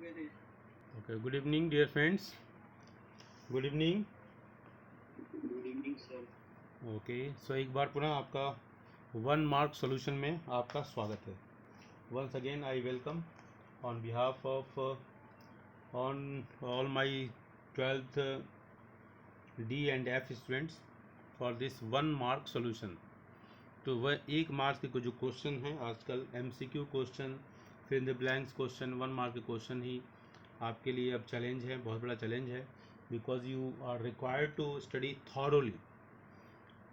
Okay, good evening, dear friends. Good evening. Good evening sir. Okay, so एक बार पुनः आपका 1 मार्क सॉल्यूशन में आपका स्वागत है. Once again, I welcome on behalf of on all my 12th D and F students for this 1 mark solution. तो वह 1 मार्क के जो क्वेश्चन हैं आजकल MCQ क्वेश्चन, फिर द ब्लैंक्स क्वेश्चन, 1 मार्क के क्वेश्चन ही आपके लिए अब चैलेंज है, बहुत बड़ा चैलेंज है. Because you are required to study thoroughly.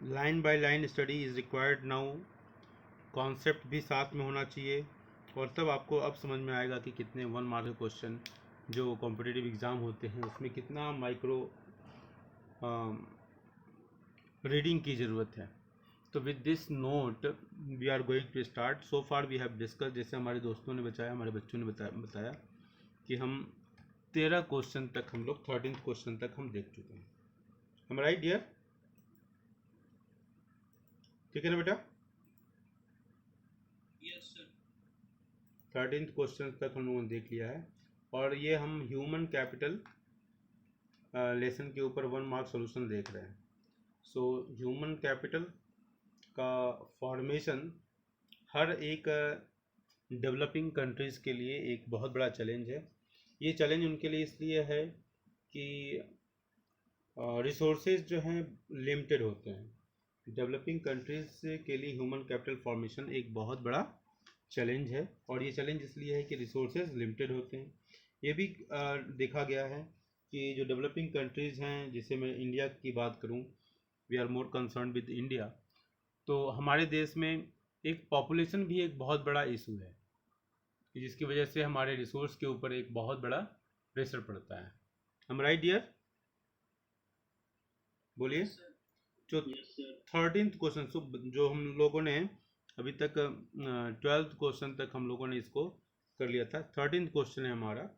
Line by line study is required now. Concept भी साथ में होना चाहिए और तब आपको अब समझ में आएगा कि कितने 1 मार्क के क्वेश्चन जो कॉम्पिटिटिव एग्ज़ाम होते हैं उसमें कितना माइक्रो रीडिंग की ज़रूरत है. तो with this note we are going to start. So far we have discuss, जैसे हमारे दोस्तों ने बताया, हमारे बच्चों ने बताया कि हम 13 क्वेश्चन तक, हम लोग 13th क्वेश्चन तक हम देख चुके हैं. हम राइट डियर? ठीक है ना बेटा? Yes sir. 13th क्वेश्चन तक हम लोगों ने देख लिया है और ये हम ह्यूमन कैपिटल लेसन के ऊपर 1 मार्क सॉल्यूशन देख रहे हैं. सो ह्यूमन कैपिटल का फॉर्मेशन हर एक डेवलपिंग कंट्रीज़ के लिए एक बहुत बड़ा चैलेंज है. ये चैलेंज उनके लिए इसलिए है कि रिसोर्सेज जो हैं लिमिटेड होते हैं. डेवलपिंग कंट्रीज के लिए ह्यूमन कैपिटल फॉर्मेशन एक बहुत बड़ा चैलेंज है और ये चैलेंज इसलिए है कि रिसोर्सेज लिमिटेड होते हैं. ये भी देखा गया है कि जो डेवलपिंग कंट्रीज़ हैं, जैसे मैं इंडिया की बात करूं, we are more concern with India. तो हमारे देश में एक पॉपुलेशन भी एक बहुत बड़ा इशू है जिसकी वजह से हमारे रिसोर्स के ऊपर एक बहुत बड़ा प्रेशर पड़ता है. हम राइट डियर? बोलिए. जो 13th क्वेश्चन जो हम लोगों ने अभी तक 12th क्वेश्चन तक हम लोगों ने इसको कर लिया था. 13th क्वेश्चन है हमारा,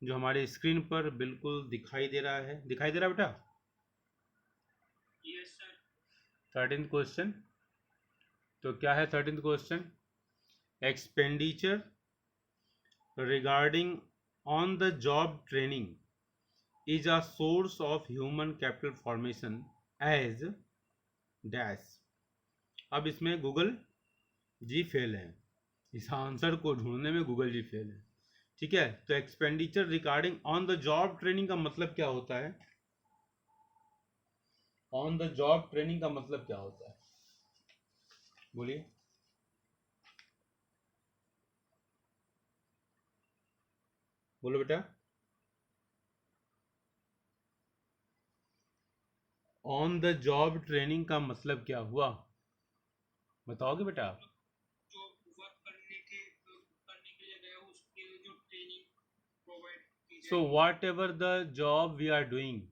जो हमारे स्क्रीन पर बिल्कुल दिखाई दे रहा है. दिखाई दे रहा है बेटा? Yes sir. 13th question. तो क्या है 13th question? Expenditure regarding on the job training is a source of human capital formation as dash. अब इसमें गूगल जी फेल है. इस आंसर को ढूंढने में गूगल जी फेल है. ठीक है, तो expenditure regarding on the job training का मतलब क्या होता है? ऑन द जॉब ट्रेनिंग का मतलब क्या होता है? बोलिए. बोलो बेटा. ऑन द जॉब ट्रेनिंग का मतलब क्या हुआ? बताओगे बेटा? जो वर्क करने के लिए गया उसके जो ट्रेनिंग प्रोवाइड की सो जाएगी। Whatever the job we are doing,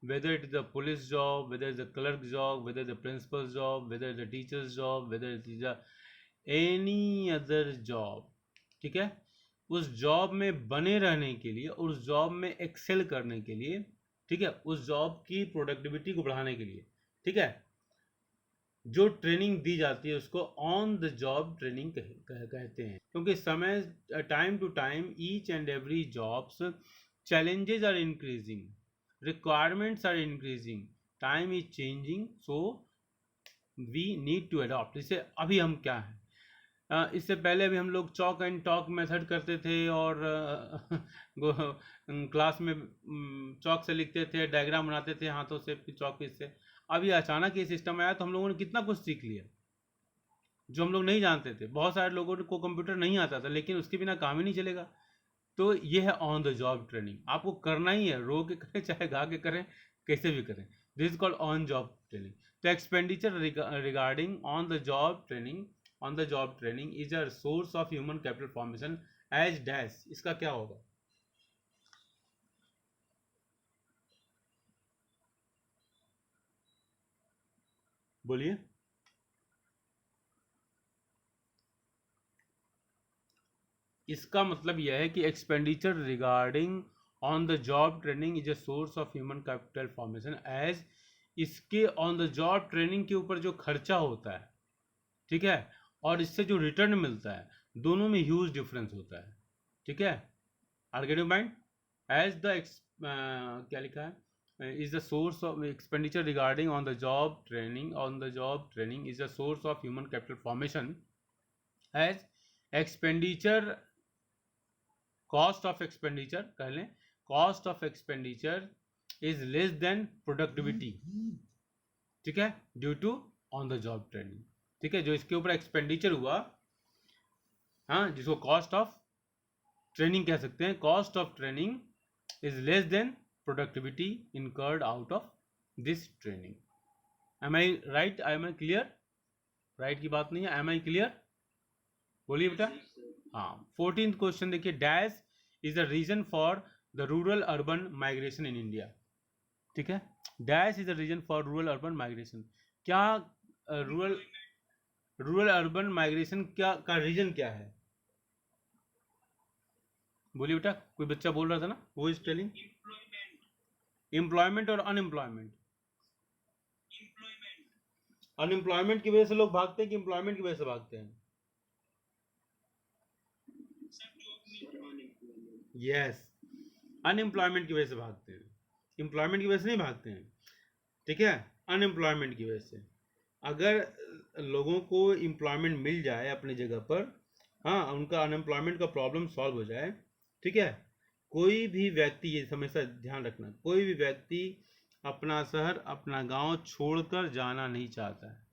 whether it is the police job, whether it is the clerk job, whether it is the principal's job, whether it is the teacher's job, whether it is the any other job, ठीक है, उस job में बने रहने के लिए, उस job में एक्सेल करने के लिए, ठीक है, उस जॉब की प्रोडक्टिविटी को बढ़ाने के लिए, ठीक है, जो ट्रेनिंग दी जाती है उसको ऑन द जॉब ट्रेनिंग कहते हैं. क्योंकि समय, time to time, each and every jobs challenges are increasing, requirements are increasing, time is changing, so we need to adopt. जैसे अभी हम क्या हैं, इससे पहले भी हम लोग चॉक एंड टॉक मेथड करते थे और क्लास में चॉक से लिखते थे, डायग्राम बनाते थे हाथों से, चॉक से. अभी अचानक ये सिस्टम आया तो हम लोगों ने कितना कुछ सीख लिया जो हम लोग नहीं जानते थे. बहुत सारे लोगों को कंप्यूटर नहीं आता था, लेकिन उसके बिना काम ही नहीं चलेगा. तो ये है ऑन द जॉब ट्रेनिंग. आपको करना ही है, रो के करें चाहे गा के करें, कैसे भी करें. This is called on job training. तो expenditure regarding on the job training is a source of human capital formation as dash. इसका क्या होगा? बोलिए. इसका मतलब यह है कि expenditure regarding on the job training is a source of human capital formation as, इसके ऑन द जॉब ट्रेनिंग के ऊपर जो खर्चा होता है, ठीक है, और इससे जो रिटर्न मिलता है, दोनों में ह्यूज डिफरेंस होता है. ठीक है, आर्गेटिव माइंड एज द क्या लिखा है, is the source of expenditure regarding on the job training is the source of human capital formation as expenditure cost of expenditure कह लें, cost of expenditure is less than productivity, ठीक है, due to on the job training, ठीक है, जो इसके ऊपर expenditure हुआ, हाँ, जिसको कॉस्ट ऑफ ट्रेनिंग कह सकते हैं, cost of training is less than productivity incurred out of this training. Am I right? Am I clear? Right की बात नहीं है, एम आई क्लियर? बोलिए बेटा। हाँ, 14th क्वेश्चन देखिए, dash is the reason for the rural urban migration in India, ठीक है, dash is the reason for rural urban migration. क्या रूरल अर्बन माइग्रेशन का रीजन क्या है? बोलिए बेटा, कोई बच्चा बोल रहा था ना, वो इज टेलिंग एम्प्लॉयमेंट और अनएम्प्लॉयमेंट। अनएम्प्लॉयमेंट की वजह से लोग भागते हैं कि एम्प्लॉयमेंट की वजह से भागते हैं? यस, अनएम्प्लॉयमेंट की वजह से भागते हैं, एम्प्लॉयमेंट की वजह से नहीं भागते हैं, ठीक है, अनएम्प्लॉयमेंट की वजह से। अगर लोगों को एम्प्लॉयमेंट मिल जाए अपनी जगह पर, हाँ, उनका अनएम्प्लॉयमेंट का प्रॉब्लम सॉल्व हो जाए, ठीक है, कोई भी व्यक्ति, ये हमेशा ध्यान रखना, कोई भी व्यक्ति अपना शहर अपना गांव छोड़कर जाना नहीं चाहता है।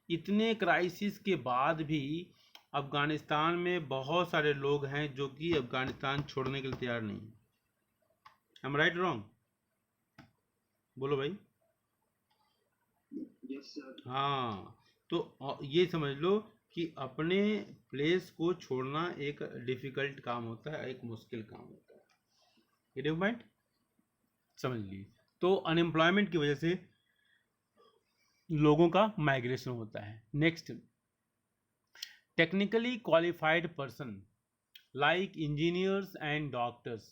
इतने क्राइसिस के बाद भी अफगानिस्तान में बहुत सारे लोग हैं जो कि अफगानिस्तान छोड़ने के लिए तैयार नहीं है। हम राइट रॉन्ग? बोलो भाई। Yes sir. हाँ, तो ये समझ लो कि अपने प्लेस को छोड़ना एक डिफिकल्ट काम होता है, एक मुश्किल काम होता है, ये पॉइंट समझ लीजिए। तो अनएम्प्लॉयमेंट की वजह से लोगों का माइग्रेशन होता है। Next, technically qualified person like engineers and doctors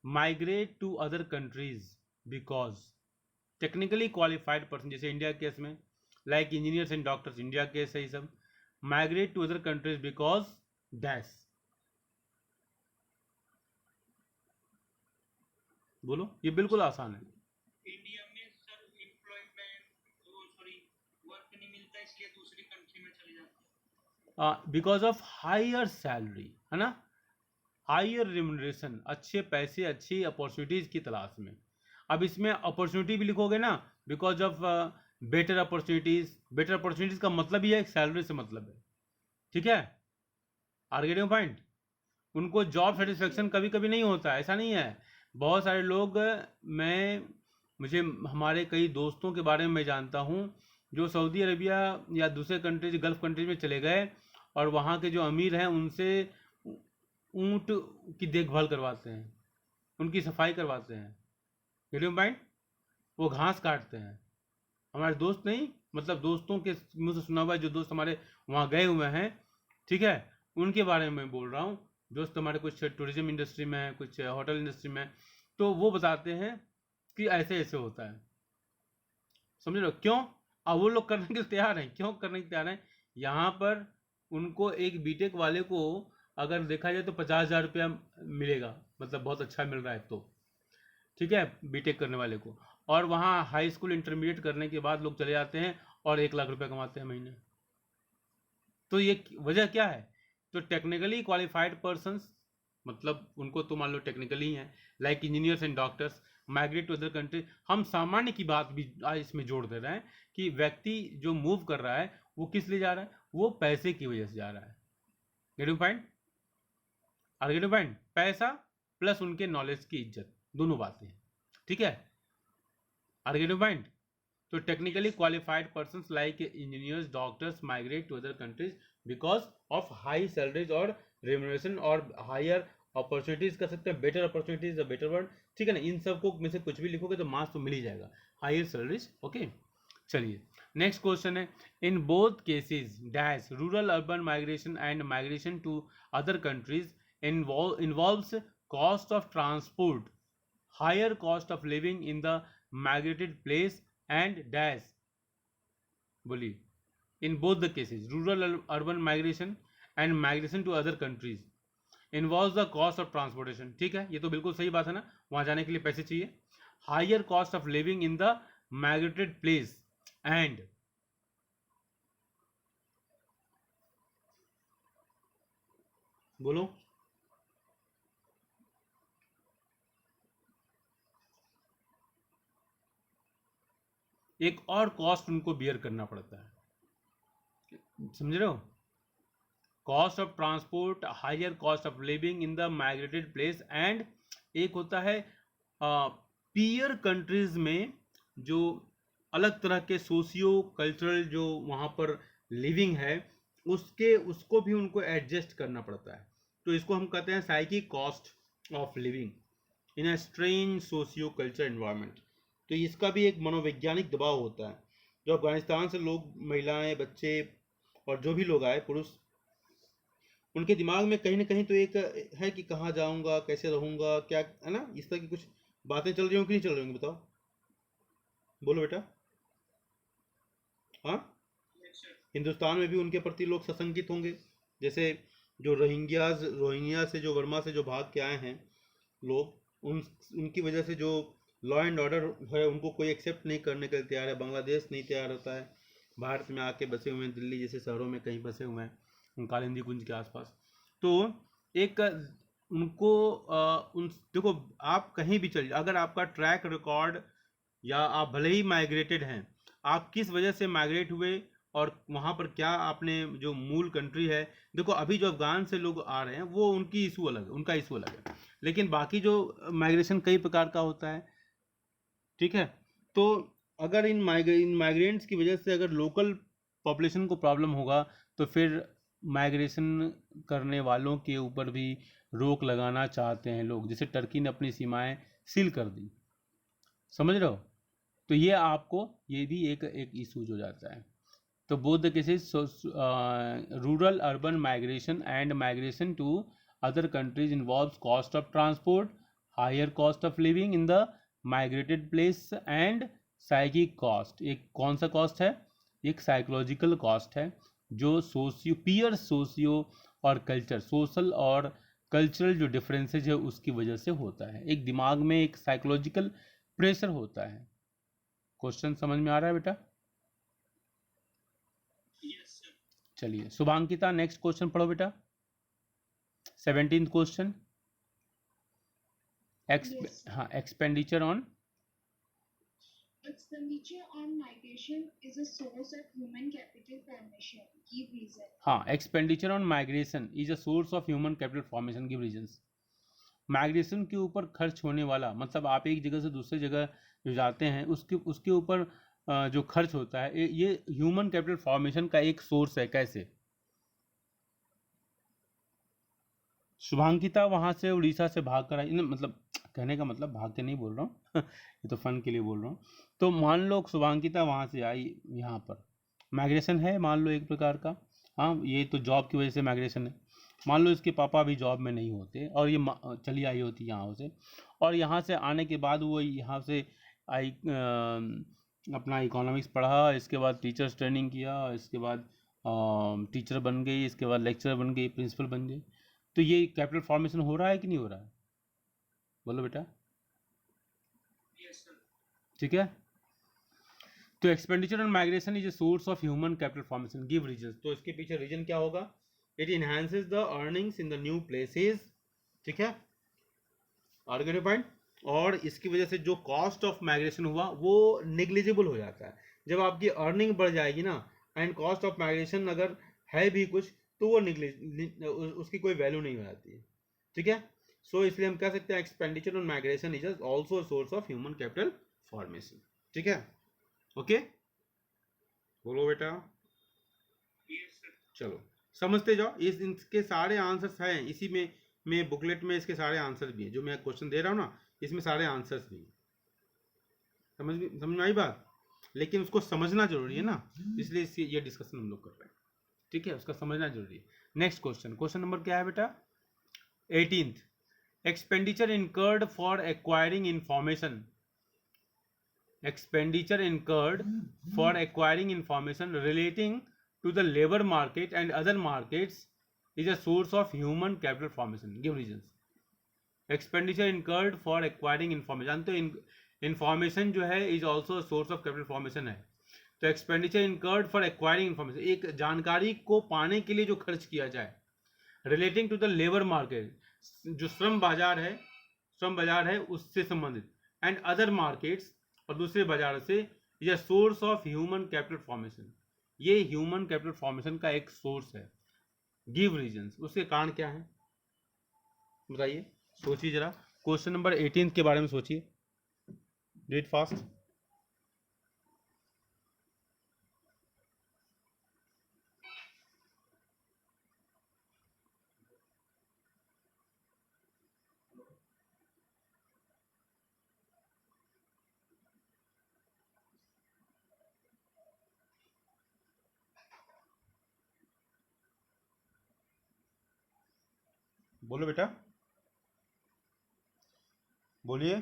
migrate to other countries because, technically qualified person जैसे इंडिया केस में like engineers and doctors, India case है ये सब, migrate to other countries because dash, बोलो, ये बिल्कुल आसान है। इंडिया में सर एम्प्लॉयमेंट सॉरी वर्क नहीं मिलता इसलिए दूसरी कंट्री में चले जाते हैं। बिकॉज ऑफ हायर सैलरी, है ना, हायर रिम्यूनरेशन, अच्छे पैसे, अच्छी अपॉर्चुनिटीज की तलाश में। अब इसमें अपॉर्चुनिटी भी लिखोगे ना, because of better opportunities, better opportunities का मतलब ही है सैलरी से मतलब है, ठीक है, आर्गेटिव पॉइंट। उनको जॉब सेटिस्फेक्शन कभी कभी नहीं होता, ऐसा नहीं है। बहुत सारे लोग, मुझे हमारे कई दोस्तों के बारे में मैं जानता हूँ जो सऊदी अरबिया या दूसरे कंट्रीज, गल्फ कंट्रीज में चले गए और वहाँ के जो अमीर हैं उनसे ऊँट की देखभाल करवाते हैं, उनकी सफाई करवाते हैं, गेटिंग पॉइंट, वो घास काटते हैं। हमारे दोस्त नहीं, मतलब दोस्तों के मुँह से सुना हुआ है, जो दोस्त हमारे वहाँ गए हुए हैं, ठीक है, उनके बारे में मैं बोल रहा हूँ। दोस्त हमारे कुछ टूरिज्म इंडस्ट्री में है, कुछ होटल इंडस्ट्री में, तो वो बताते हैं कि ऐसे ऐसे होता है, समझ लो क्यों। अब वो लोग करने के लिए तैयार हैं, क्यों करने के तैयार हैं, यहाँ पर उनको एक बीटेक वाले को अगर देखा जाए तो 50,000 रुपया मिलेगा, मतलब बहुत अच्छा मिल रहा है, तो ठीक है, बीटेक करने वाले को, और वहाँ हाई स्कूल इंटरमीडिएट करने के बाद लोग चले जाते हैं और 1 लाख रुपया कमाते हैं महीने। तो ये वजह क्या है? तो टेक्निकली क्वालिफाइड पर्सन्स, मतलब उनको तो मान लो टेक्निकली हैं, like engineers and doctors migrate to other country. हम सामान्य की बात भी आज इसमें जोड़ दे रहे हैं कि व्यक्ति जो मूव कर रहा है वो किस लिए जा रहा है, वो पैसे की वजह से जा रहा है, गेटिंग पॉइंट, गेटिंग पॉइंट, पैसा प्लस उनके नॉलेज की इज्जत, दोनों बातें, ठीक है, गेटिंग पॉइंट। तो technically qualified persons like engineers, doctors migrate to other countries because of high salaries और रेम्यूनरेशन और हायर अपॉर्चुनिटीज, कर सकते हैं बेटर अपॉर्चुनिटीज, बेटर वर्ड, ठीक है ना। इन सब को में से कुछ भी लिखोगे तो मार्क्स तो मिल ही जाएगा, हायर सैलरीज, ओके। चलिए नेक्स्ट क्वेश्चन है, in both cases dash rural urban migration and migration to other countries involves cost of transport, higher cost of living in the migrated place and dash, बोलिए, in both the cases rural urban migration and migration to other countries involve the cost of transportation, ठीक है, ये तो बिल्कुल सही बात है ना, वहां जाने के लिए पैसे चाहिए। Higher cost of living in the migrated place and बोलो एक और कॉस्ट उनको बियर करना पड़ता है, समझ रहे हो, cost of transport, higher cost of living in the migrated place and एक होता है पीयर कंट्रीज में जो अलग तरह के सोशियो कल्चरल जो वहाँ पर लिविंग है उसको भी उनको एडजस्ट करना पड़ता है, तो इसको हम कहते हैं psychic cost of living in a strange socio culture environment. तो इसका भी एक मनोवैज्ञानिक दबाव होता है, जो अफगानिस्तान से लोग, महिलाएं, बच्चे और जो भी लोग आए, पुरुष, उनके दिमाग में कहीं ना कहीं तो एक है कि कहाँ जाऊंगा, कैसे रहूंगा, क्या है ना, इस तरह की कुछ बातें चल रही होंगी कि नहीं चल रही होंगी, बताओ, बोलो बेटा। हाँ, Yes, sir. हिंदुस्तान में भी उनके प्रति लोग सशंकित होंगे, जैसे जो रोहिंग्या से, जो वर्मा से जो भाग के आए हैं लोग, उनकी वजह से जो लॉ एंड ऑर्डर है उनको कोई एक्सेप्ट नहीं करने के लिए तैयार है, बांग्लादेश नहीं तैयार होता है, भारत में आके बसे हुए हैं, दिल्ली जैसे शहरों में कहीं बसे हुए हैं कालिंदी कुंज के आसपास। तो एक उनको उन देखो, आप कहीं भी चलिए, अगर आपका ट्रैक रिकॉर्ड या आप भले ही माइग्रेटेड हैं, आप किस वजह से माइग्रेट हुए और वहाँ पर क्या आपने जो मूल कंट्री है, देखो अभी जो अफगान से लोग आ रहे हैं वो उनकी इशू अलग है, उनका इशू अलग है, लेकिन बाकी जो माइग्रेशन कई प्रकार का होता है, ठीक है। तो अगर इन माइग्रेंट्स की वजह से अगर लोकल पॉपुलेशन को प्रॉब्लम होगा तो फिर माइग्रेशन करने वालों के ऊपर भी रोक लगाना चाहते हैं लोग, जैसे टर्की ने अपनी सीमाएं सील कर दी, समझ रहे हो, तो ये आपको ये भी एक इशू हो जाता है। तो both the cases, so rural urban migration and migration to other countries involves cost of transport, higher cost of living in the migrated place and psychic cost। एक कौन सा कॉस्ट है, एक साइकोलॉजिकल कॉस्ट है जो पीयर सोशियो और culture, social और cultural जो डिफरेंसेज है उसकी वजह से होता है, एक दिमाग में एक साइकोलॉजिकल प्रेशर होता है। क्वेश्चन समझ में आ रहा है बेटा? Yes, sir. चलिए शुभांकिता नेक्स्ट क्वेश्चन पढ़ो बेटा, 17th क्वेश्चन। Yes. हाँ, expenditure on Expenditure on migration is a source of human capital formation. Give reason. हाँ, expenditure on migration is a source of human capital formation, give reasons. Migration के ऊपर खर्च होने वाला, मतलब आप एक जगह से दूसरी जगह जो जाते हैं उसके ऊपर जो खर्च होता है ये ह्यूमन कैपिटल फॉर्मेशन का एक सोर्स है। कैसे? शुभांकिता वहां से उड़ीसा से भाग कर आई, मतलब कहने का मतलब भाग के नहीं बोल रहा हूँ ये तो फन के लिए बोल रहा हूँ। तो मान लो शुभांकिता वहां से आई, यहाँ पर माइग्रेशन है मान लो एक प्रकार का, हाँ ये तो जॉब की वजह से माइग्रेशन है। मान लो इसके पापा भी जॉब में नहीं होते और ये चली आई होती यहाँ से, और यहाँ से आने के बाद वो यहाँ से आई, अपना इकोनॉमिक्स पढ़ा, इसके बाद टीचर्स ट्रेनिंग किया, इसके बाद टीचर बन गई, इसके बाद लेक्चरर बन गई, प्रिंसिपल बन गई। तो ये कैपिटल फॉर्मेशन हो रहा है कि नहीं हो रहा है? बोलो बेटा। Yes, sir. ठीक है, तो expenditure on migration is a source of human capital formation, give reason. तो इसके पीछे रीजन क्या होगा? It enhances the earnings in the new places, ठीक है, आर्गेटिव पॉइंट। और इसकी वजह से जो कॉस्ट ऑफ माइग्रेशन हुआ वो नेग्लिजिबल हो जाता है। जब आपकी अर्निंग बढ़ जाएगी ना, एंड कॉस्ट ऑफ माइग्रेशन अगर है भी कुछ तो वो उसकी कोई वैल्यू नहीं हो जाती है, ठीक है। सो इसलिए हम कह सकते हैं expenditure on migration is also source of human capital formation, ठीक है, ओके। बोलो बेटा। Yes, sir. चलो समझते जाओ, इसके सारे आंसर्स हैं इसी में बुकलेट में इसके सारे आंसर्स भी हैं, जो मैं क्वेश्चन दे रहा हूँ ना इसमें सारे आंसर्स भी हैं। समझ में आई बात? लेकिन उसको समझना जरूरी है ना, इसलिए ये डिस्कशन हम लोग कर रहे हैं, ठीक है, उसका समझना जरूरी है। नेक्स्ट क्वेश्चन नंबर क्या है बेटा? 18th, expenditure incurred for acquiring information, expenditure incurred for acquiring information relating to the labor market and other markets is a source of human capital formation, give reasons. Expenditure incurred for acquiring information, जानते हो information जो है is also source of capital formation है। तो expenditure incurred for acquiring information, एक जानकारी को पाने के लिए जो खर्च किया जाए, relating to the labour market, जो श्रम बाजार है उससे संबंधित, एंड अदर मार्केट्स, और दूसरे बाजार से, is a source of human capital formation, ये ह्यूमन कैपिटल फॉर्मेशन का एक सोर्स है। गिव रीजंस, उसके कारण क्या है बताइए, सोचिए जरा। क्वेश्चन नंबर 18 के बारे में सोचिए, रीड फास्ट। बोलो बेटा, बोलिए।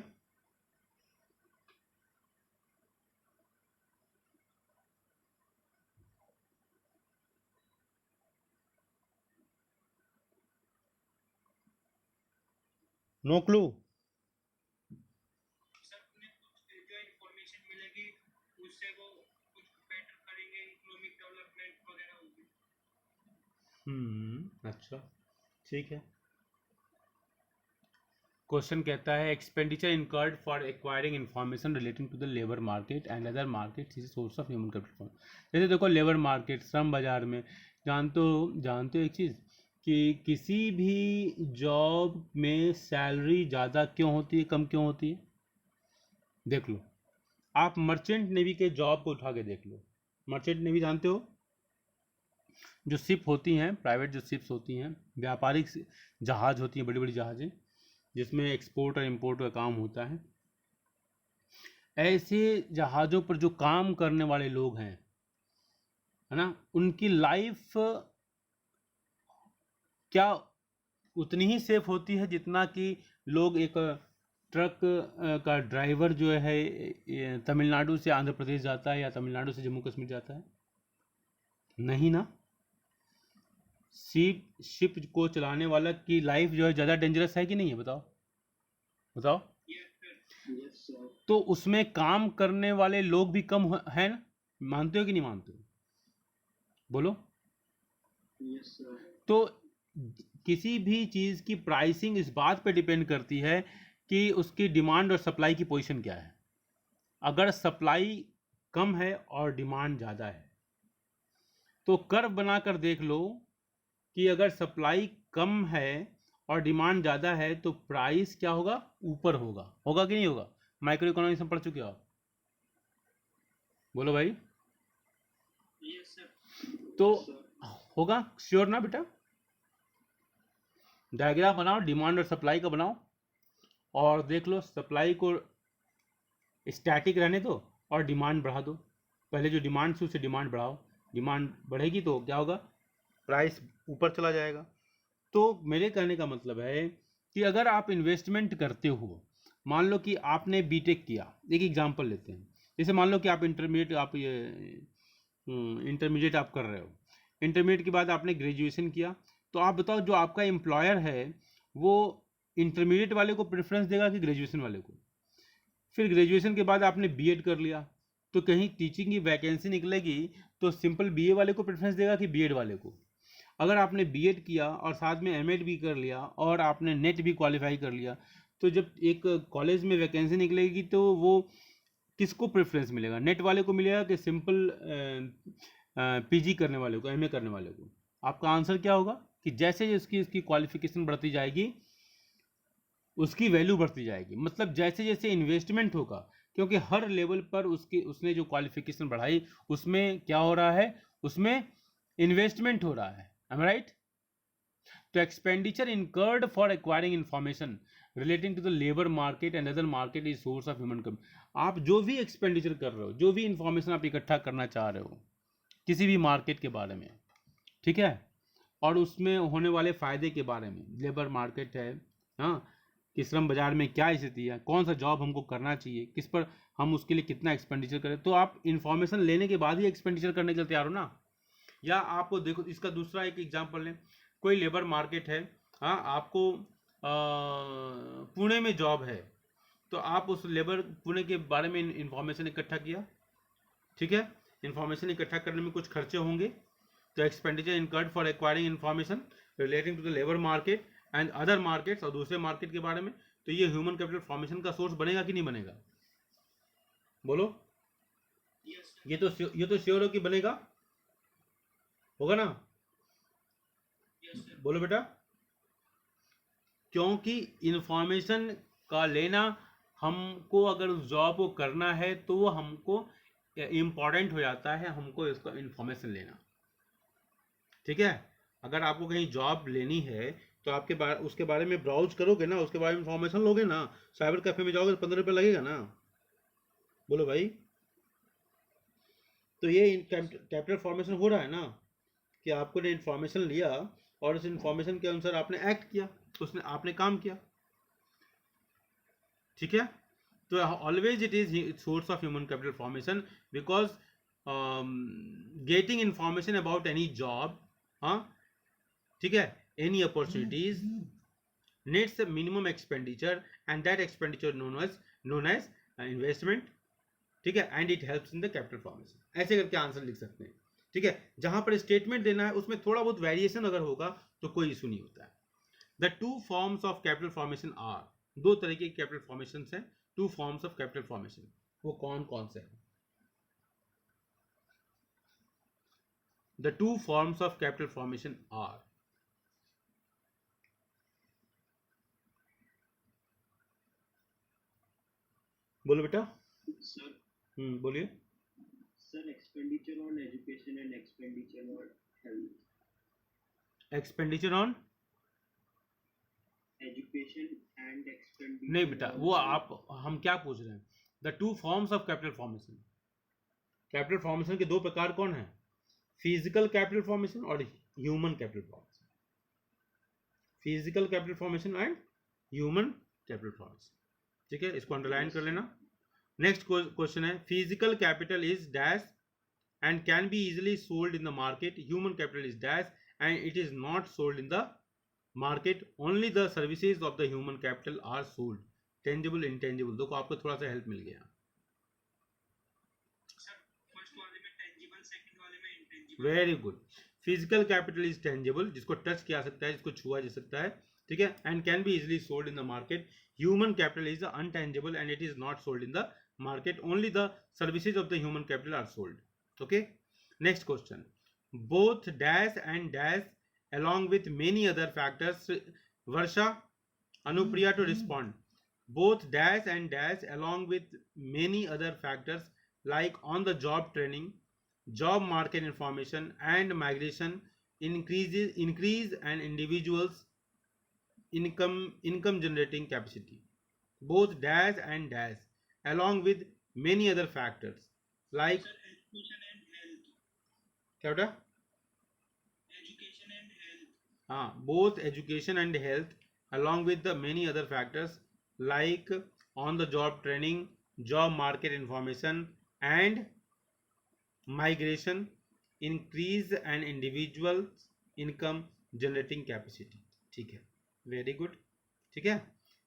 No clue. सर उन्हें कुछ जो इंफॉर्मेशन मिलेगी उससे वो कुछ बेटर करेंगे, इकोनॉमिक डेवलपमेंट वगैरह होगी। अच्छा, ठीक है। क्वेश्चन कहता है expenditure incurred for acquiring information relating to the labour market and other market is source of human capital. जैसे देखो लेबर मार्केट, श्रम बाजार में, जानते हो एक चीज़ कि किसी भी जॉब में सैलरी ज़्यादा क्यों होती है, कम क्यों होती है? देख लो, आप मर्चेंट नेवी के जॉब को उठा के देख लो। मर्चेंट नेवी जानते हो, जो शिप होती हैं, प्राइवेट जो शिप्स होती हैं, व्यापारिक जहाज़ होती हैं, बड़ी बड़ी जहाज़ें जिसमें एक्सपोर्ट और इंपोर्ट का काम होता है, ऐसे जहाज़ों पर जो काम करने वाले लोग हैं, है ना, उनकी लाइफ क्या उतनी ही सेफ होती है जितना कि लोग एक ट्रक का ड्राइवर जो है तमिलनाडु से आंध्र प्रदेश जाता है या तमिलनाडु से जम्मू कश्मीर जाता है? नहीं ना। शिप को चलाने वाला की लाइफ जो है ज़्यादा डेंजरस है कि नहीं है? बताओ बताओ। Yes sir. तो उसमें काम करने वाले लोग भी कम हैं ना, मानते हो कि नहीं मानते हो? बोलो। Yes sir. तो किसी भी चीज़ की प्राइसिंग इस बात पे डिपेंड करती है कि उसकी डिमांड और सप्लाई की पोजीशन क्या है। अगर सप्लाई कम है और डिमांड ज़्यादा है तो कर्व बनाकर देख लो कि अगर सप्लाई कम है और डिमांड ज़्यादा है तो प्राइस क्या होगा? ऊपर होगा। होगा कि नहीं होगा? माइक्रो इकोनॉमिक्स में पढ़ चुके हो आप? बोलो भाई। Yes sir. तो होगा श्योर ना बेटा? डायग्राम बनाओ, डिमांड और सप्लाई का बनाओ, और देख लो सप्लाई को स्टैटिक रहने दो और डिमांड बढ़ा दो। पहले जो डिमांड थी उससे डिमांड बढ़ाओ, डिमांड बढ़ेगी तो क्या होगा? प्राइस ऊपर चला जाएगा। तो मेरे कहने का मतलब है कि अगर आप इन्वेस्टमेंट करते हो, मान लो कि आपने बीटेक किया, एक एग्जांपल लेते हैं, जैसे मान लो कि आप इंटरमीडिएट आप कर रहे हो, इंटरमीडिएट के बाद आपने ग्रेजुएशन किया, तो आप बताओ जो आपका एम्प्लॉयर है वो इंटरमीडिएट वाले को प्रेफरेंस देगा कि ग्रेजुएशन वाले को? फिर ग्रेजुएशन के बाद आपने बीएड कर लिया, तो कहीं टीचिंग की वैकेंसी निकलेगी तो सिंपल बीए वाले को प्रेफरेंस देगा कि बीएड वाले को? अगर आपने बीएड किया और साथ में एमएड भी कर लिया और आपने नेट भी क्वालिफाई कर लिया, तो जब एक कॉलेज में वैकेंसी निकलेगी तो वो किसको प्रेफरेंस मिलेगा? नेट वाले को मिलेगा कि सिंपल पीजी करने वाले को, एमए करने वाले को? आपका आंसर क्या होगा कि जैसे उसकी उसकी क्वालिफिकेशन बढ़ती जाएगी उसकी वैल्यू बढ़ती जाएगी। मतलब जैसे जैसे इन्वेस्टमेंट होगा, क्योंकि हर लेवल पर उसने जो क्वालिफिकेशन बढ़ाई उसमें क्या हो रहा है? उसमें इन्वेस्टमेंट हो रहा है। Am I right? तो expenditure incurred for acquiring information relating to the labour market and other market is source of human capital. आप जो भी एक्सपेंडिचर कर रहे हो, जो भी इंफॉर्मेशन आप इकट्ठा करना चाह रहे हो किसी भी मार्केट के बारे में, ठीक है, और उसमें होने वाले फायदे के बारे में, लेबर मार्केट है, हाँ, कि श्रम बाजार में क्या स्थिति है, कौन सा जॉब हमको करना चाहिए, किस पर हम उसके लिए कितना एक्सपेंडिचर करें, तो आप इंफॉर्मेशन लेने के बाद ही एक्सपेंडिचर करने के लिए तैयार हो ना। या आपको देखो, इसका दूसरा एक एग्जांपल लें, कोई लेबर मार्केट है, हाँ, आपको पुणे में जॉब है, तो आप उस लेबर पुणे के बारे में इंफॉर्मेशन इकट्ठा किया, ठीक है। इंफॉर्मेशन इकट्ठा करने में कुछ खर्चे होंगे, तो expenditure incurred for acquiring information relating to the labour market and other markets, और दूसरे मार्केट के बारे में, तो ये ह्यूमन कैपिटल फॉर्मेशन का सोर्स बनेगा कि नहीं बनेगा? बोलो। यस सर, ये तो श्योर हो कि बनेगा, होगा ना? यस सर, बोलो बेटा। क्योंकि इंफॉर्मेशन का लेना, हमको अगर उस जॉब को करना है तो वो हमको इम्पॉर्टेंट हो जाता है, हमको इसका इंफॉर्मेशन लेना, ठीक है। अगर आपको कहीं जॉब लेनी है तो आपके उसके बारे में ब्राउज करोगे ना, उसके बारे में इंफॉर्मेशन लोगे ना। साइबर कैफे में जाओगे तो 15 रुपये लगेगा ना। बोलो भाई। तो ये कैपिटल फॉर्मेशन हो रहा है ना, कि आपको ने इंफॉर्मेशन लिया और उस इंफॉर्मेशन के अनुसार आपने एक्ट किया, उसने आपने काम किया, ठीक है। तो always it is source of human capital formation, because getting information about any job, हाँ, ठीक है, any opportunities needs a minimum expenditure, and that expenditure known as investment, ठीक है, and it helps in the capital formation. ऐसे करके answer लिख सकते हैं, ठीक है। जहां पर स्टेटमेंट देना है उसमें थोड़ा बहुत वेरिएशन अगर होगा तो कोई इशू नहीं होता है। The two forms of capital formation are, दो तरीके के कैपिटल फॉर्मेशन हैं, two forms of capital formation, वो कौन कौन से हैं? The two forms of capital formation are, बोलो बेटा। सर, बोलिए। Sir expenditure on education and expenditure on health, expenditure on, education and expenditure, नहीं बेटा, वो आप, हम क्या पूछ रहे हैं? The two forms of capital formation, capital formation के दो प्रकार कौन है? फिजिकल कैपिटल फॉर्मेशन और human capital formation. Physical capital formation and human capital formation, ठीक है, इसको अंडरलाइन कर लेना। नेक्स्ट क्वेश्चन है, physical capital is dash and can be easily sold in the market, human capital is dash and it is not sold in the market, only the services of the human capital are sold, tangible intangible. देखो आपको थोड़ा सा help मिल गया। Sir first वाले में tangible, second वाले में intangible. Very good. Physical capital is tangible, जिसको टच किया सकता है, जिसको छुआ जा सकता है, ठीक है, and can be easily sold in the market. Human capital is intangible and it is not sold in the market, only the services of the human capital are sold, okay. Next question, both dash and dash along with many other factors, Varsha, Anupriya to respond. Both dash and dash along with many other factors like on the job training, job market information and migration increase an individual's income generating capacity. Both dash and dash along with many other factors like, sir education and health, क्या बेटा? Education and health, हाँ, both education and health along with the many other factors like on the job training, job market information and migration increase an individual's income generating capacity, ठीक है, very good, ठीक है।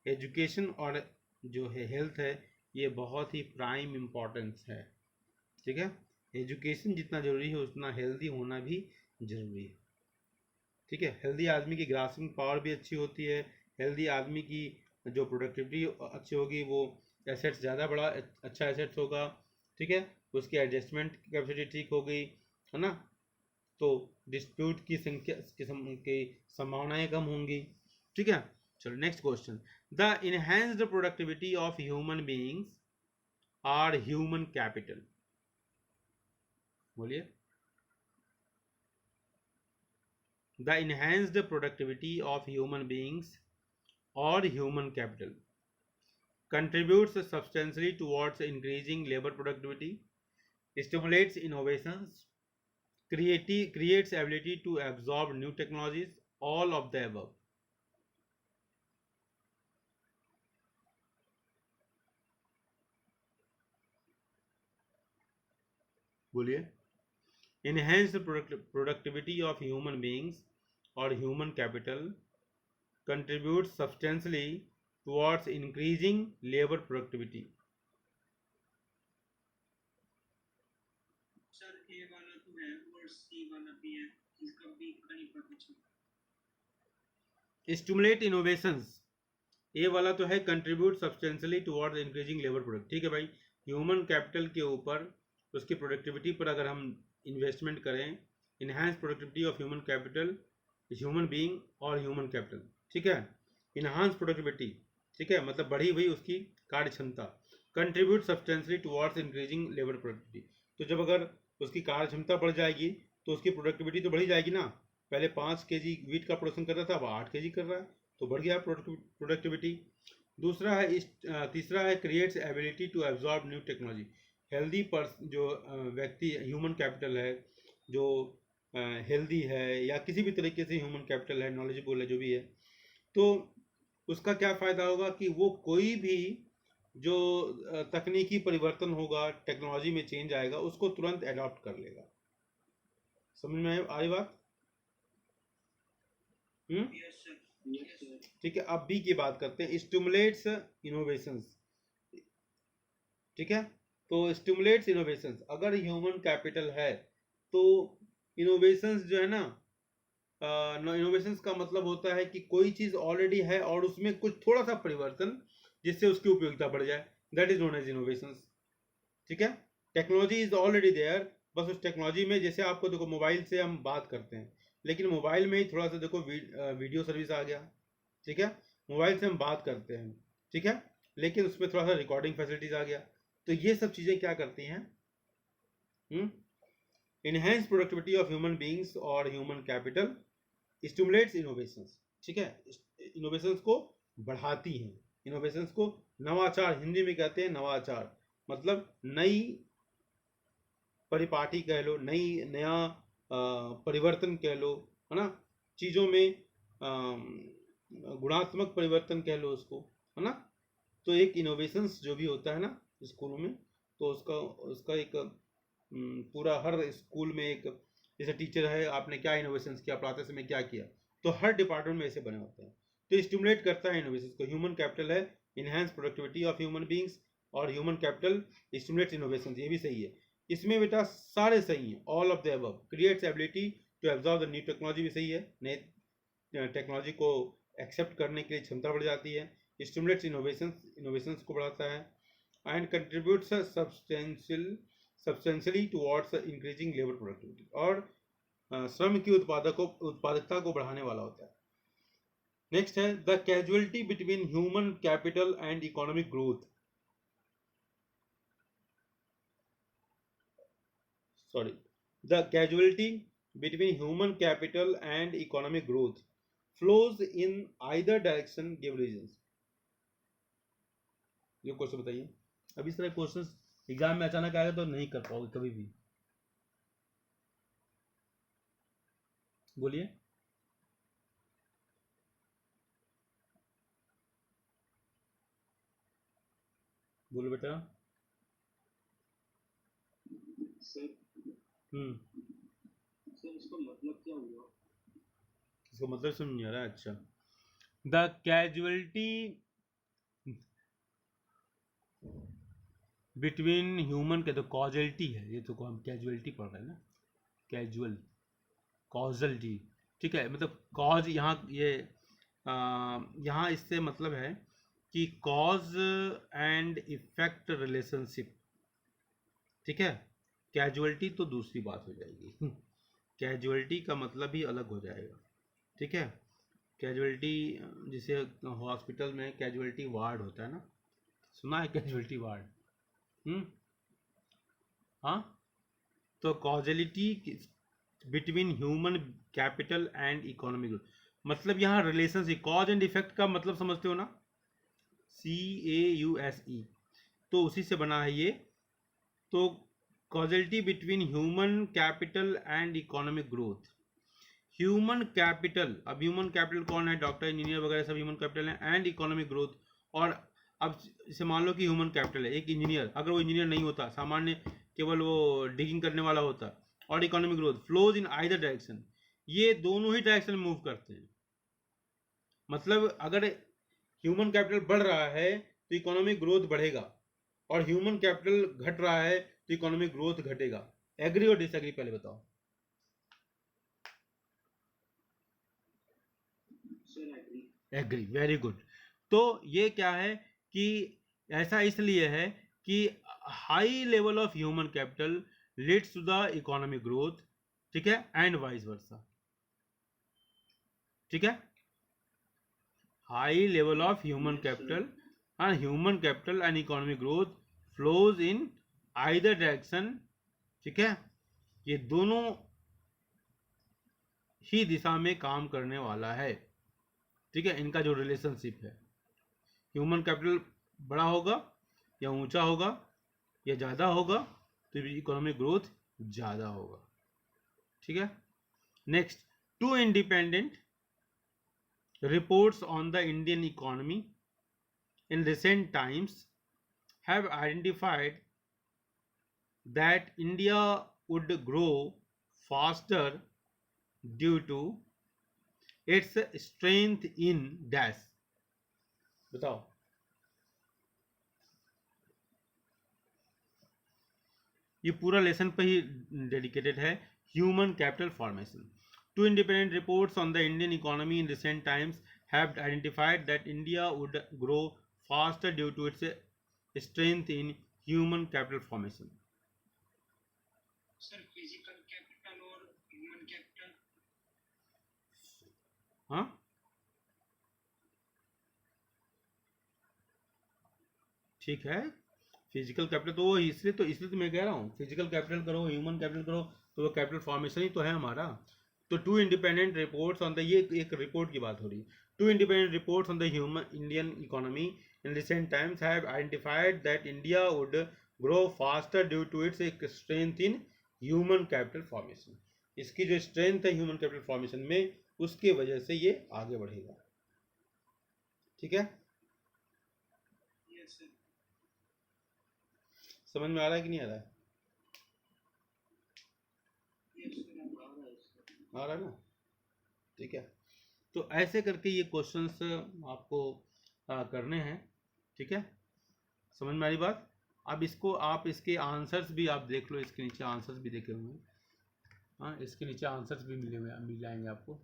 Education और जो है health है, ये बहुत ही प्राइम इम्पोर्टेंस है, ठीक है। एजुकेशन जितना जरूरी है उतना हेल्दी होना भी जरूरी है, ठीक है। हेल्दी आदमी की ग्रास्पिंग पावर भी अच्छी होती है, हेल्दी आदमी की जो प्रोडक्टिविटी अच्छी होगी, वो एसेट्स ज़्यादा बड़ा अच्छा एसेट्स होगा, ठीक है, उसकी एडजस्टमेंट कैपेसिटी ठीक हो गई, है ना, तो डिस्प्यूट की संख्या की संभावनाएं कम होंगी, ठीक है। चलो next question, the enhanced productivity of human beings are human capital, बोलिए। The enhanced productivity of human beings or human capital contributes substantially towards increasing labor productivity, stimulates innovations, creates ability to absorb new technologies, all of the above. बोलिए। Enhanced productivity of human beings और human capital contribute substantially towards increasing labour productivity. Sir A वाला तो है और सी वाला भी है, इसका बी का नहीं पता चला। स्टिमुलेट इनोवेशंस, ये वाला तो है contribute substantially towards increasing labour product. ठीक है भाई, ह्यूमन कैपिटल के ऊपर उसकी प्रोडक्टिविटी पर अगर हम इन्वेस्टमेंट करें, enhance productivity of human capital, human being और ह्यूमन कैपिटल। ठीक है, इन्हांस प्रोडक्टिविटी, ठीक है, मतलब बढ़ी हुई उसकी कार्य क्षमता। Contribute substantially towards increasing labour productivity, तो जब अगर उसकी कार्य क्षमता बढ़ जाएगी तो उसकी प्रोडक्टिविटी तो बढ़ी जाएगी ना। पहले 5 kg वीट का प्रोडक्शन कर रहा था, अब 8 kg कर रहा है, तो बढ़ गया प्रोडक्टिविटी। दूसरा है तीसरा है creates ability to absorb new technology. Healthy जो व्यक्ति ह्यूमन कैपिटल है, जो हेल्दी है या किसी भी तरीके से ह्यूमन कैपिटल है, नॉलेजेबल है, जो भी है, तो उसका क्या फ़ायदा होगा कि वो कोई भी जो तकनीकी परिवर्तन होगा, टेक्नोलॉजी में चेंज आएगा, उसको तुरंत अडॉप्ट कर लेगा। समझ में आई बात? Yes sir. ठीक है, अब बी की बात करते हैं, स्टिमुलेट्स इनोवेशंस। ठीक है, तो स्टिमुलेट्स इनोवेशंस, अगर ह्यूमन कैपिटल है तो इनोवेशंस जो है ना, इनोवेशंस का मतलब होता है कि कोई चीज़ ऑलरेडी है और उसमें कुछ थोड़ा सा परिवर्तन जिससे उसकी उपयोगिता बढ़ जाए, that is known as innovations. ठीक है, टेक्नोलॉजी इज ऑलरेडी देयर, बस उस टेक्नोलॉजी में, जैसे आपको देखो मोबाइल से हम बात करते हैं, लेकिन मोबाइल में ही थोड़ा सा देखो वीडियो सर्विस आ गया। ठीक है, मोबाइल से हम बात करते हैं, ठीक है, लेकिन उसमें थोड़ा सा रिकॉर्डिंग फैसिलिटीज आ गया। तो ये सब चीज़ें क्या करती हैं? Enhance productivity of human beings और ह्यूमन कैपिटल, स्टिमुलेट्स इनोवेशंस। ठीक है, इनोवेशंस को बढ़ाती हैं, इनोवेशंस को नवाचार हिंदी में कहते हैं, नवाचार मतलब नई परिपाटी कह लो, नया परिवर्तन कह लो, है ना, चीज़ों में गुणात्मक परिवर्तन कह लो उसको, है ना। तो एक इनोवेशंस जो भी होता है ना स्कूलों में, तो उसका एक पूरा हर स्कूल में एक, जैसे टीचर है, आपने क्या इनोवेशंस किया, पढ़ाते समय क्या किया, तो हर डिपार्टमेंट में ऐसे बने होते हैं। तो स्टिमुलेट करता है इनोवेशन को। ह्यूमन कैपिटल है enhance productivity of human beings, और ह्यूमन कैपिटल स्टिमुलेट्स इनोवेशन, ये भी सही है। इसमें बेटा सारे सही हैं, all of the above. Creates ability to absorb the new technology भी सही है, नए टेक्नोलॉजी को एक्सेप्ट करने के लिए क्षमता बढ़ जाती है। स्टिमुलेट्स इनोवेशंस को बढ़ाता है, and contributes substantially towards increasing labour productivity, और श्रम की उत्पादकता को बढ़ाने वाला होता है। नेक्स्ट है the casualty between human capital and economic growth. Sorry, the casualty between human capital and economic growth flows in either direction, give reasons. ये क्वेश्चन बताइए। अब इस तरह क्वेश्चंस एग्जाम में अचानक आएगा तो नहीं कर पाओगे कभी भी। बोलिए। बोलो बेटा। सर सर इसका मतलब क्या हुआ? इसका मतलब समझ नहीं आ रहा है। अच्छा, द कैजुअलिटी बिटवीन ह्यूमन के, तो कॉजलिटी है ये, तो हम कैजुअलिटी पढ़ रहे हैं ना, कैजुअल कॉजलिटी। ठीक है, मतलब कॉज यहाँ ये यहाँ इससे मतलब है कि कॉज एंड इफेक्ट रिलेशनशिप। ठीक है, कैजुअलिटी तो दूसरी बात हो जाएगी कैजुअलिटी का मतलब ही अलग हो जाएगा। ठीक है, कैजुअलिटी जिसे हॉस्पिटल में कैजुअलिटी वार्ड होता है ना, सुना है कैजुअलिटी वार्ड? हाँ, तो causality between human capital and economic growth, मतलब यहाँ रिलेशनशिप, कॉज एंड इफेक्ट का मतलब समझते हो ना, CAUSE, तो उसी से बना है ये। तो causality between human capital and economic growth. Human capital, अब ह्यूमन कैपिटल कौन है? डॉक्टर, इंजीनियर वगैरह सब ह्यूमन कैपिटल है, एंड इकोनॉमिक ग्रोथ। और अब इसे मान लो कि ह्यूमन कैपिटल है, एक इंजीनियर, अगर वो इंजीनियर नहीं होता, सामान्य केवल वो डिगिंग करने वाला होता, और economic growth flows in either direction, ये दोनों ही डायरेक्शन मूव करते हैं। मतलब अगर ह्यूमन कैपिटल बढ़ रहा है तो इकोनॉमिक ग्रोथ बढ़ेगा, और ह्यूमन कैपिटल घट रहा है तो इकोनॉमिक ग्रोथ घटेगा। एग्री और डिसएग्री पहले बताओ। Agree, very good. तो ये क्या है कि ऐसा इसलिए है कि high level of human capital leads to the economic growth, ठीक है, एंड वाइस वर्सा, ठीक है। High level of human capital and economic growth flows in either direction, ठीक है। ये दोनों ही दिशा में काम करने वाला है, ठीक है। इनका जो रिलेशनशिप है, ह्यूमन कैपिटल बड़ा होगा या ऊंचा होगा या ज़्यादा होगा तो इकोनॉमिक ग्रोथ ज़्यादा होगा, ठीक है। Next, two independent reports on the Indian economy in recent times have identified that India would grow faster due to its strength in dash। बताओ। ये पूरा लेसन पे ही डेडिकेटेड है, human capital formation. Two independent reports on the Indian economy in recent times have identified that India would grow faster due to its strength in human capital formation। Sir physical capital और human capital. हाँ, ठीक है। Physical capital तो वो इसलिए तो मैं कह रहा हूँ, फिजिकल कैपिटल करो, ह्यूमन कैपिटल करो, तो वो कैपिटल फॉर्मेशन ही तो है हमारा। तो two independent reports on the, ये एक रिपोर्ट की बात हो रही है। Two independent reports on the human Indian economy in recent times have identified that India would grow faster due to its strength in human capital formation. इसकी जो strength है ह्यूमन कैपिटल फॉर्मेशन में, उसकी वजह से ये आगे बढ़ेगा, ठीक है। Yes sir. समझ में आ रहा है कि नहीं आ रहा है? आ रहा है ना, ठीक है। तो ऐसे करके ये क्वेश्चंस आपको करने हैं, ठीक है। समझ में आ रही बात? अब इसको आप इसके आंसर्स भी आप देख लो, इसके नीचे आंसर्स भी देखे हुए हैं, हाँ, इसके नीचे आंसर्स भी मिल जाएंगे आपको।